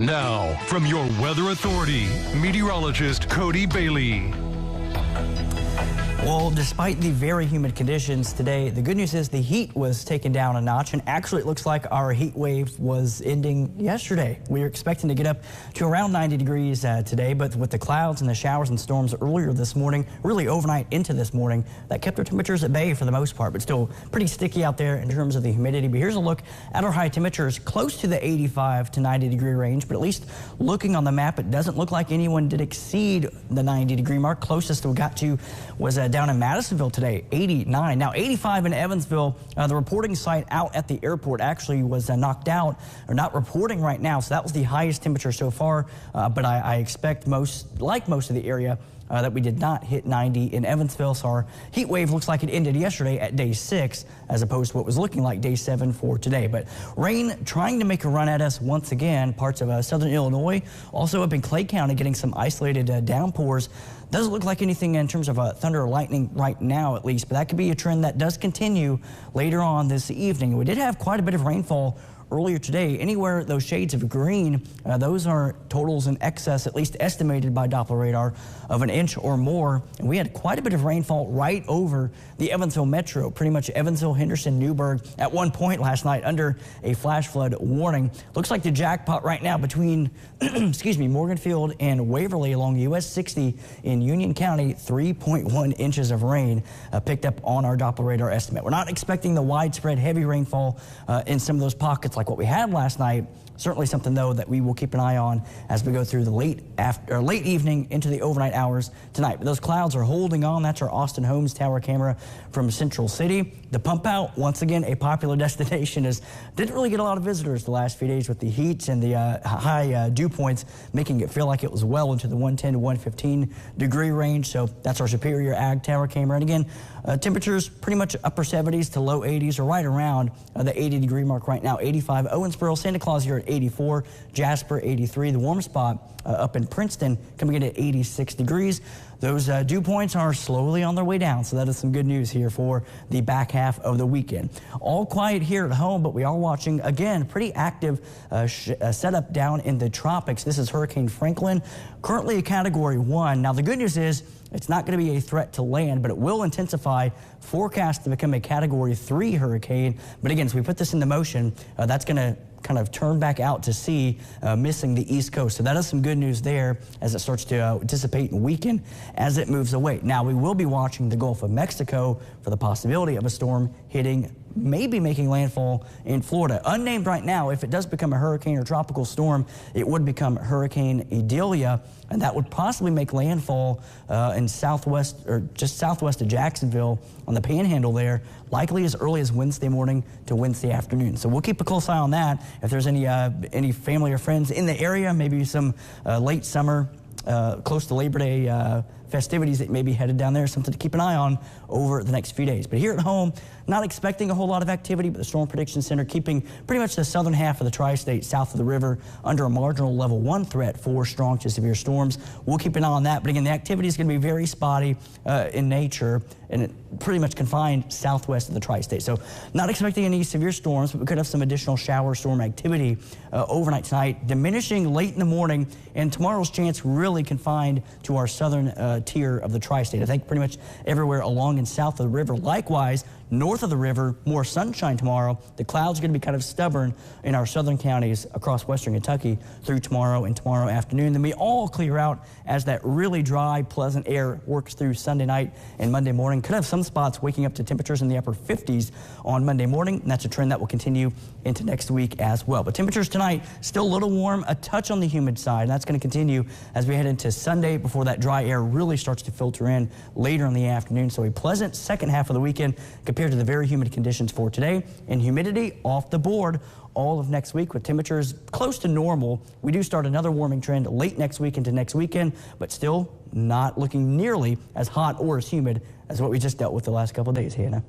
Now, from your weather authority, meteorologist Cody Bailey. Well, despite the very humid conditions today, the good news is the heat was taken down a notch, and actually it looks like our heat wave was ending yesterday. We were expecting to get up to around 90 degrees today, but with the clouds and the showers and storms earlier this morning, really overnight into this morning, that kept our temperatures at bay for the most part, but still pretty sticky out there in terms of the humidity. But here's a look at our high temperatures, close to the 85 to 90 degree range, but at least looking on the map, it doesn't look like anyone did exceed the 90 degree mark. Closest we got to was down in Madisonville today, 89. Now 85 in Evansville. The reporting site out at the airport actually was knocked out, or not reporting right now, so that was the highest temperature so far, but I expect most of the area that we did not hit 90 in Evansville. So our heat wave looks like it ended yesterday at day 6 as opposed to what was looking like day 7 for today. But rain trying to make a run at us once again. Parts of southern Illinois, also up in Clay County, getting some isolated downpours. Doesn't look like anything in terms of thunder or lightning right now, at least, but that could be a trend that does continue later on this evening. We did have quite a bit of rainfall earlier today. Anywhere those shades of green, those are totals in excess, at least estimated by Doppler radar, of an inch or more. And we had quite a bit of rainfall right over the Evansville metro, pretty much Evansville, Henderson, Newburgh at one point last night under a flash flood warning. Looks like the jackpot right now between excuse me, Morganfield and Waverly along US 60 in Union County. 3.1 inches of rain picked up on our Doppler radar estimate. We're not expecting the widespread heavy rainfall in some of those pockets like what we had last night. Certainly something, though, that we will keep an eye on as we go through the late evening into the overnight hours tonight. But those clouds are holding on. That's our Austin Holmes tower camera from Central City. The pump out, once again, a popular destination, didn't really get a lot of visitors the last few days with the heat and the high dew points, making it feel like it was well into the 110 to 115 degree range. So that's our Superior Ag tower camera. And again, temperatures pretty much upper 70s to low 80s, or right around the 80 degree mark right now. 85 Owensboro, Santa Claus here at 84, Jasper 83. The warm spot up in Princeton coming in at 86 degrees. Those dew points are slowly on their way down, so that is some good news here for the back half of the weekend. All quiet here at home, but we are watching, again, pretty active setup down in the tropics. This is Hurricane Franklin, currently a Category 1. Now, the good news is it's not going to be a threat to land, but it will intensify, forecast to become a Category 3 hurricane. But again, as we put this into motion, that's going to kind of turn back out to sea, missing the East Coast. So that is some good news there as it starts to dissipate and weaken as it moves away. Now, we will be watching the Gulf of Mexico for the possibility of a storm hitting, maybe making landfall in Florida. Unnamed right now. If it does become a hurricane or tropical storm, it would become Hurricane Idalia, and that would possibly make landfall in southwest, or just southwest of Jacksonville on the panhandle there, likely as early as Wednesday morning to Wednesday afternoon. So we'll keep a close eye on that. If there's any family or friends in the area, maybe some late summer, close to Labor Day festivities that may be headed down there, something to keep an eye on over the next few days. But here at home, not expecting a whole lot of activity, but the Storm Prediction Center keeping pretty much the southern half of the tri-state south of the river under a marginal level 1 threat for strong to severe storms. We'll keep an eye on that. But again, the activity is going to be very spotty in nature, and it pretty much confined southwest of the tri-state. So not expecting any severe storms, but we could have some additional shower storm activity overnight tonight, diminishing late in the morning, and tomorrow's chance really confined to our southern tier of the tri-state. I think pretty much everywhere along and south of the river. Likewise, north of the river, more sunshine tomorrow. The clouds are going to be kind of stubborn in our southern counties across western Kentucky through tomorrow and tomorrow afternoon. Then we all clear out as that really dry, pleasant air works through Sunday night and Monday morning. Could have some spots waking up to temperatures in the upper 50s on Monday morning, and that's a trend that will continue into next week as well. But temperatures tonight still a little warm, a touch on the humid side, and that's going to continue as we head into Sunday before that dry air really starts to filter in later in the afternoon. So a pleasant second half of the weekend compared to the very humid conditions for today, and humidity off the board all of next week with temperatures close to normal. We do start another warming trend late next week into next weekend, but still not looking nearly as hot or as humid as what we just dealt with the last couple of days, Hannah.